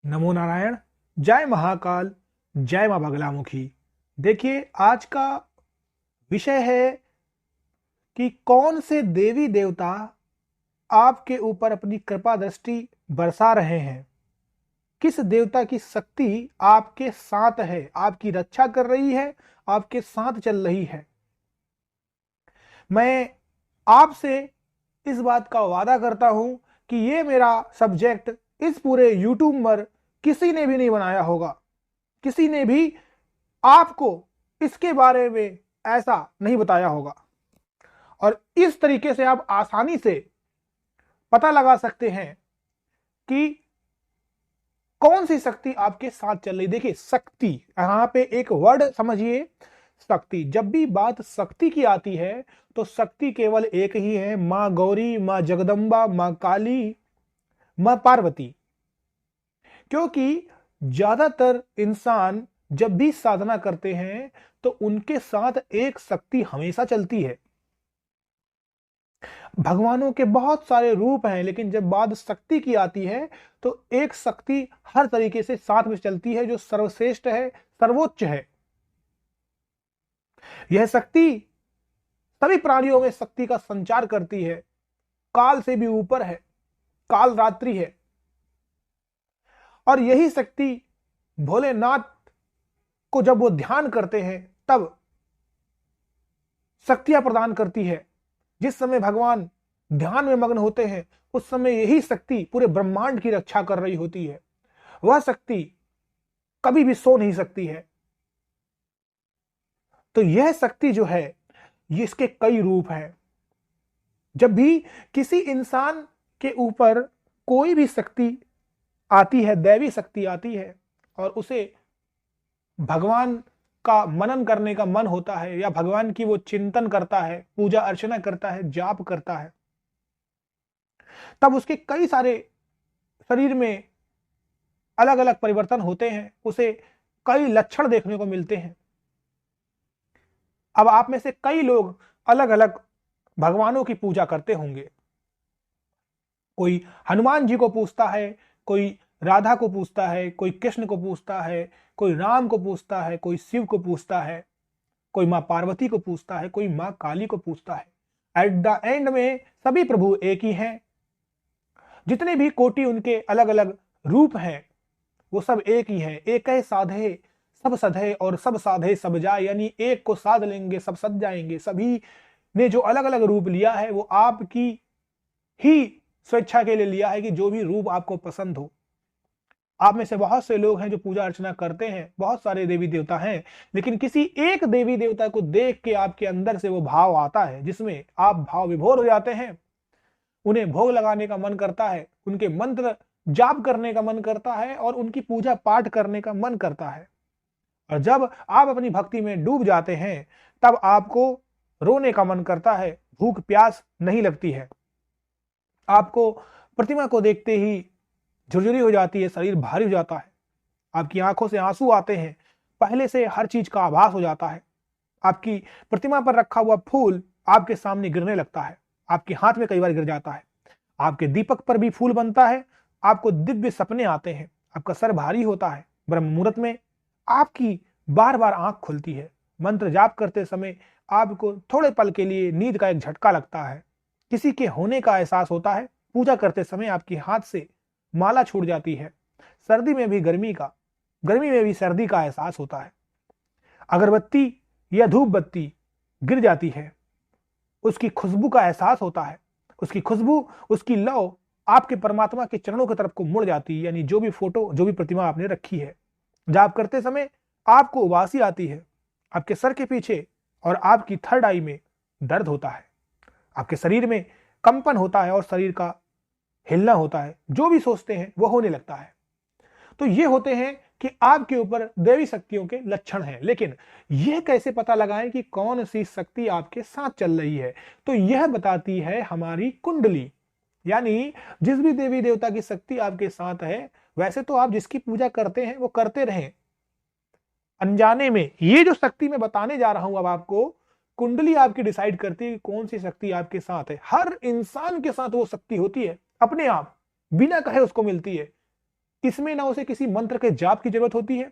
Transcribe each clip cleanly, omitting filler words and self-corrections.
नमो नारायण। जय महाकाल। जय मां बगलामुखी। देखिए, आज का विषय है कि कौन से देवी देवता आपके ऊपर अपनी कृपा दृष्टि बरसा रहे हैं। किस देवता की शक्ति आपके साथ है, आपकी रक्षा कर रही है, आपके साथ चल रही है। मैं आपसे इस बात का वादा करता हूं कि ये मेरा सब्जेक्ट इस पूरे यूट्यूब पर किसी ने भी नहीं बनाया होगा। किसी ने भी आपको इसके बारे में ऐसा नहीं बताया होगा। और इस तरीके से आप आसानी से पता लगा सकते हैं कि कौन सी शक्ति आपके साथ चल रही। देखिए, शक्ति यहां पे एक वर्ड समझिए। शक्ति, जब भी बात शक्ति की आती है तो शक्ति केवल एक ही है, मां गौरी, मां जगदम्बा, मां काली, मां पार्वती। क्योंकि ज्यादातर इंसान जब भी साधना करते हैं तो उनके साथ एक शक्ति हमेशा चलती है। भगवानों के बहुत सारे रूप हैं, लेकिन जब बात शक्ति की आती है तो एक शक्ति हर तरीके से साथ में चलती है, जो सर्वश्रेष्ठ है, सर्वोच्च है। यह शक्ति सभी प्राणियों में शक्ति का संचार करती है, काल से भी ऊपर है, काल रात्रि है। और यही शक्ति भोलेनाथ को जब वो ध्यान करते हैं तब शक्तियां प्रदान करती है। जिस समय भगवान ध्यान में मग्न होते हैं उस समय यही शक्ति पूरे ब्रह्मांड की रक्षा कर रही होती है। वह शक्ति कभी भी सो नहीं सकती है। तो यह शक्ति जो है, ये इसके कई रूप हैं। जब भी किसी इंसान के ऊपर कोई भी शक्ति आती है, दैवी शक्ति आती है, और उसे भगवान का मनन करने का मन होता है या भगवान की वो चिंतन करता है, पूजा अर्चना करता है, जाप करता है, तब उसके कई सारे शरीर में अलग अलग परिवर्तन होते हैं, उसे कई लक्षण देखने को मिलते हैं। अब आप में से कई लोग अलग अलग भगवानों की पूजा करते होंगे। कोई हनुमान जी को पूजता है, कोई राधा को पूजता है, कोई कृष्ण को पूजता है, कोई राम को पूजता है, कोई शिव को पूजता है, कोई मां पार्वती को पूजता है, कोई मां काली को पूजता है। एट द एंड में सभी प्रभु एक ही हैं। जितने भी कोटि उनके अलग अलग रूप हैं वो सब एक ही हैं। एक है साधे सब सधे और सब साधे सब जाए, यानी एक को साध लेंगे सब सज जाएंगे। सभी ने जो अलग अलग रूप लिया है वो आपकी ही स्वेच्छा के लिए लिया है कि जो भी रूप आपको पसंद हो। आप में से बहुत से लोग हैं जो पूजा अर्चना करते हैं, बहुत सारे देवी देवता हैं, लेकिन किसी एक देवी देवता को देख के आपके अंदर से वो भाव आता है जिसमें आप भाव विभोर हो जाते हैं। उन्हें भोग लगाने का मन करता है, उनके मंत्र जाप करने का मन करता है और उनकी पूजा पाठ करने का मन करता है। और जब आप अपनी भक्ति में डूब जाते हैं तब आपको रोने का मन करता है, भूख प्यास नहीं लगती है। आपको प्रतिमा को देखते ही झुरझुरी हो जाती है, शरीर भारी हो जाता है, आपकी आंखों से आंसू आते हैं, पहले से हर चीज का आभास हो जाता है। आपकी प्रतिमा पर रखा हुआ फूल आपके सामने गिरने लगता है, आपके हाथ में कई बार गिर जाता है। आपके दीपक पर भी फूल बनता है, आपको दिव्य सपने आते हैं, आपका सर भारी होता है। ब्रह्म मुहूर्त में आपकी बार बार आंख खुलती है। मंत्र जाप करते समय आपको थोड़े पल के लिए नींद का एक झटका लगता है, किसी के होने का एहसास होता है। पूजा करते समय आपके हाथ से माला छूट जाती है। सर्दी में भी गर्मी में भी सर्दी का एहसास होता है। अगरबत्ती या धूप बत्ती गिर जाती है, उसकी खुशबू का एहसास होता है। उसकी खुशबू, उसकी लौ आपके परमात्मा के चरणों की तरफ को मुड़ जाती है, यानी जो भी फोटो, जो भी प्रतिमा आपने रखी है। जाप करते समय आपको उबासी आती है, आपके सर के पीछे और आपकी थर्ड आई में दर्द होता है, आपके शरीर में कंपन होता है और शरीर का हिलना होता है। जो भी सोचते हैं वो होने लगता है। तो ये होते हैं कि आपके ऊपर देवी शक्तियों के लक्षण हैं। लेकिन यह कैसे पता लगाएं कि कौन सी शक्ति आपके साथ चल रही है? तो यह बताती है हमारी कुंडली। यानी जिस भी देवी देवता की शक्ति आपके साथ है, वैसे तो आप जिसकी पूजा करते हैं वो करते रहें, अनजाने में ये जो शक्ति मैं बताने जा रहा हूं अब आपको, कुंडली आपकी डिसाइड करती है कि कौन सी शक्ति आपके साथ है। हर इंसान के साथ वो शक्ति होती है, अपने आप बिना कहे उसको मिलती है। इसमें ना उसे किसी मंत्र के जाप की जरूरत होती है,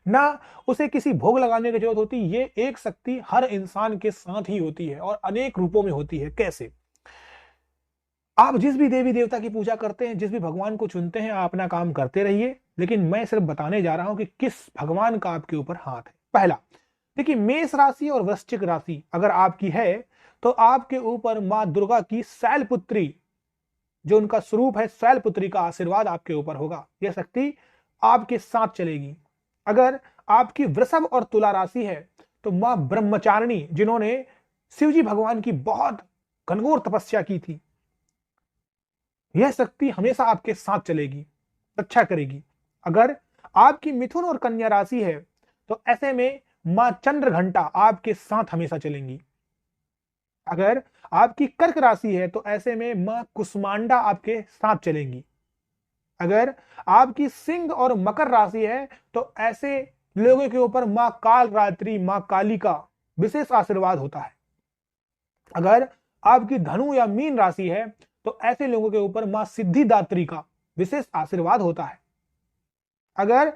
ना उसे किसी भोग लगाने की जरूरत होती। ये एक शक्ति हर इंसान के साथ ही होती है और अनेक रूपों में होती है। कैसे? आप जिस भी देवी देवता की पूजा करते हैं, जिस भी भगवान को चुनते हैं, आप अपना काम करते रहिए, लेकिन मैं सिर्फ बताने जा रहा हूं कि किस भगवान का आपके ऊपर हाथ है। पहला, देखिए, मेष राशि और वृश्चिक राशि अगर आपकी है तो आपके ऊपर मां दुर्गा की शैलपुत्री, जो उनका स्वरूप है, शैलपुत्री का आशीर्वाद आपके ऊपर होगा। यह शक्ति आपके साथ चलेगी। अगर आपकी वृषभ और तुला राशि है तो मां ब्रह्मचारिणी, जिन्होंने शिवजी भगवान की बहुत घनघोर तपस्या की थी, यह शक्ति हमेशा आपके साथ चलेगी, रक्षा करेगी। अगर आपकी मिथुन और कन्या राशि है तो ऐसे में मां चंद्र घंटा आपके साथ हमेशा चलेंगी। अगर आपकी कर्क राशि है तो ऐसे में मां कुष्मांडा आपके साथ चलेंगी। अगर आपकी सिंह और मकर राशि है तो ऐसे लोगों के ऊपर मां काल रात्रि, मां काली का विशेष आशीर्वाद होता है। अगर आपकी धनु या मीन राशि है तो ऐसे लोगों के ऊपर मां सिद्धिदात्री का विशेष आशीर्वाद होता है। अगर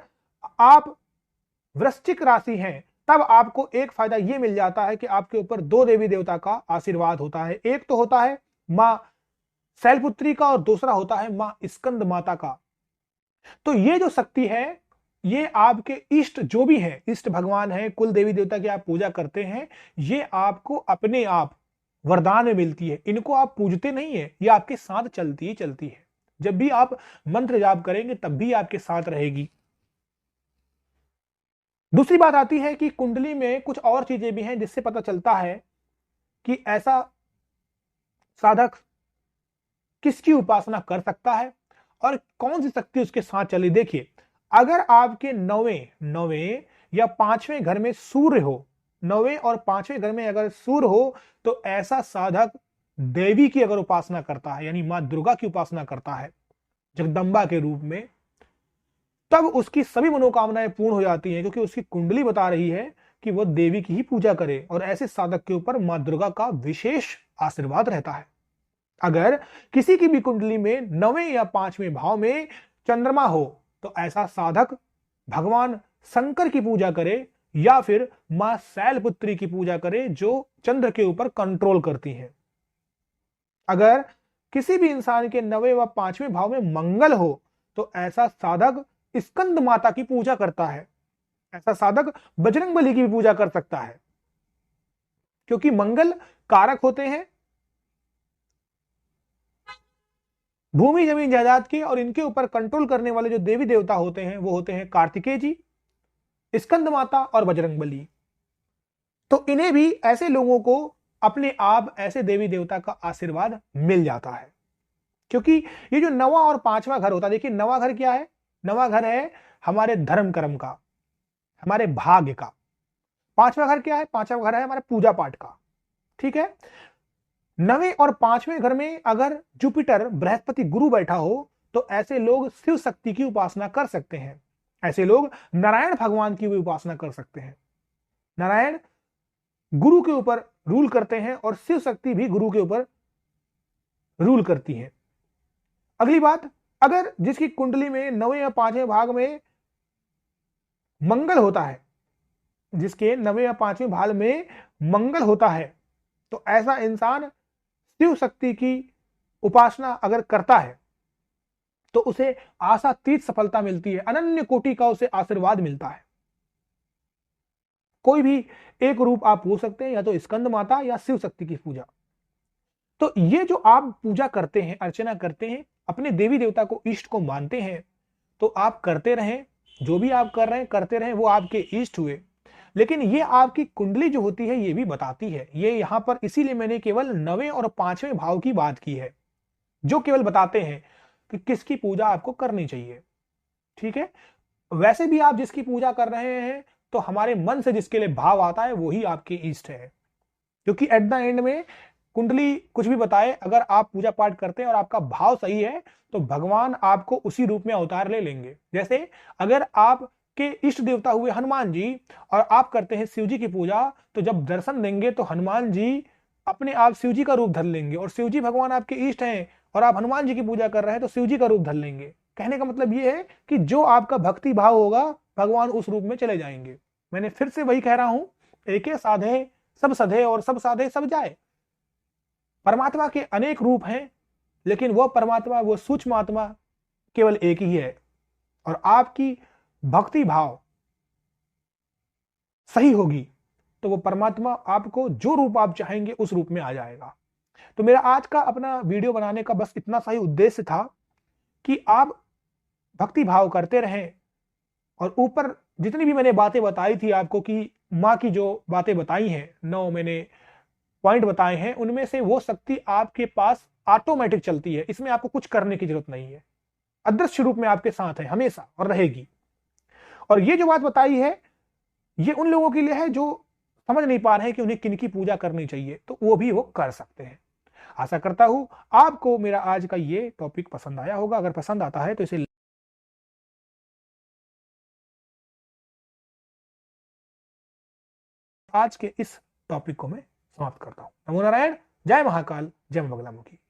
आप वृश्चिक राशि हैं तब आपको एक फायदा यह मिल जाता है कि आपके ऊपर दो देवी देवता का आशीर्वाद होता है। एक तो होता है मां शैलपुत्री का और दूसरा होता है मां स्कंद माता का। तो ये जो शक्ति है, ये आपके इष्ट जो भी है, इष्ट भगवान है, कुल देवी देवता की आप पूजा करते हैं, ये आपको अपने आप वरदान में मिलती है। इनको आप पूजते नहीं है, ये आपके साथ चलती ही चलती है। जब भी आप मंत्र जाप करेंगे तब भी आपके साथ रहेगी। दूसरी बात आती है कि कुंडली में कुछ और चीजें भी हैं जिससे पता चलता है कि ऐसा साधक किसकी उपासना कर सकता है और कौन सी शक्ति उसके साथ चली। देखिए, अगर आपके नौवें या पांचवें घर में सूर्य हो, नौवें और पांचवें घर में अगर सूर्य हो तो ऐसा साधक देवी की अगर उपासना करता है, यानी मां दुर्गा की उपासना करता है जगदम्बा के रूप में, तब उसकी सभी मनोकामनाएं पूर्ण हो जाती हैं, क्योंकि उसकी कुंडली बता रही है कि वह देवी की ही पूजा करे और ऐसे साधक के ऊपर मां दुर्गा का विशेष आशीर्वाद रहता है। अगर किसी की भी कुंडली में नवें या पांचवें भाव में चंद्रमा हो तो ऐसा साधक भगवान शंकर की पूजा करे या फिर मां शैलपुत्री की पूजा करे, जो चंद्र के ऊपर कंट्रोल करती हैं। अगर किसी भी इंसान के नवें व पांचवें भाव में मंगल हो तो ऐसा साधक स्कंद माता की पूजा करता है। ऐसा साधक बजरंगबली की भी पूजा कर सकता है, क्योंकि मंगल कारक होते हैं भूमि जमीन जायदाद के, और इनके ऊपर कंट्रोल करने वाले जो देवी देवता होते हैं वो होते हैं कार्तिकेय जी, स्कंद माता और बजरंगबली। तो इन्हें भी, ऐसे लोगों को अपने आप ऐसे देवी देवता का आशीर्वाद मिल जाता है, क्योंकि ये जो नवा और पांचवा घर होता है, देखिए नवा घर क्या है? नवा घर है हमारे धर्म कर्म का, हमारे भाग्य का। पांचवा घर क्या है? पांचवा घर है हमारे पूजा पाठ का। ठीक है, नवे और पांचवें घर में अगर जुपिटर, बृहस्पति, गुरु बैठा हो तो ऐसे लोग शिव शक्ति की उपासना कर सकते हैं। ऐसे लोग नारायण भगवान की भी उपासना कर सकते हैं। नारायण गुरु के ऊपर रूल करते हैं और शिव शक्ति भी गुरु के ऊपर रूल करती है। अगली बात, अगर जिसकी कुंडली में नवे या पांचवें भाग में मंगल होता है, जिसके नवे या पांचवें भाग में मंगल होता है, तो ऐसा इंसान शिव शक्ति की उपासना अगर करता है तो उसे आशातीत सफलता मिलती है, अनन्य कोटि का उसे आशीर्वाद मिलता है। कोई भी एक रूप आप पूछ सकते हैं, या तो स्कंद माता या शिव शक्ति की पूजा। तो ये जो आप पूजा करते हैं, अर्चना करते हैं, अपने देवी देवता को, इष्ट को मानते हैं, तो आप करते रहें। जो भी आप कर रहे हैं करते रहें, वो आपके इष्ट हुए। लेकिन ये आपकी कुंडली जो होती है ये भी बताती है। ये यहां पर इसीलिए मैंने केवल नवें और पांचवें भाव की बात की है, जो केवल बताते हैं कि किसकी पूजा आपको करनी चाहिए। ठीक है, वैसे भी आप जिसकी पूजा कर रहे हैं तो हमारे मन से जिसके लिए भाव आता है वही आपके इष्ट है, क्योंकि एट द एंड में कुंडली कुछ भी बताए, अगर आप पूजा पाठ करते हैं और आपका भाव सही है तो भगवान आपको उसी रूप में अवतार ले लेंगे। जैसे अगर आपके इष्ट देवता हुए हनुमान जी और आप करते हैं शिव जी की पूजा, तो जब दर्शन देंगे तो हनुमान जी अपने आप शिव जी का रूप धर लेंगे, और शिव जी भगवान आपके इष्ट हैं और आप हनुमान जी की पूजा कर रहे हैं तो शिव जी का रूप धर लेंगे। कहने का मतलब ये है कि जो आपका भक्ति भाव होगा भगवान उस रूप में चले जाएंगे। मैंने फिर से वही कह रहा हूं, एके साधे सब सधे और सब साधे सब जाए। परमात्मा के अनेक रूप हैं, लेकिन वह परमात्मा, वो सूक्ष्म आत्मा केवल एक ही है। और आपकी भक्ति भाव सही होगी तो वो परमात्मा आपको जो रूप आप चाहेंगे उस रूप में आ जाएगा। तो मेरा आज का अपना वीडियो बनाने का बस इतना सा ही उद्देश्य था कि आप भक्ति भाव करते रहें। और ऊपर जितनी भी मैंने बातें बताई थी आपको, कि माँ की जो बातें बताई हैं, 9 मैंने पॉइंट बताए हैं, उनमें से वो शक्ति आपके पास ऑटोमेटिक चलती है। इसमें आपको कुछ करने की जरूरत नहीं है। अदृश्य रूप में आपके साथ है हमेशा और रहेगी। और ये जो बात बताई है, ये उन लोगों के लिए है जो समझ नहीं पा रहे हैं कि उन्हें किन की पूजा करनी चाहिए, तो वो भी वो कर सकते हैं। आशा करता हूं आपको मेरा आज का ये टॉपिक पसंद आया होगा। अगर पसंद आता है तो इसे आज के इस टॉपिक को मैं समाप्त करता हूं। नमो नारायण, जय महाकाल, जय बगलामुखी।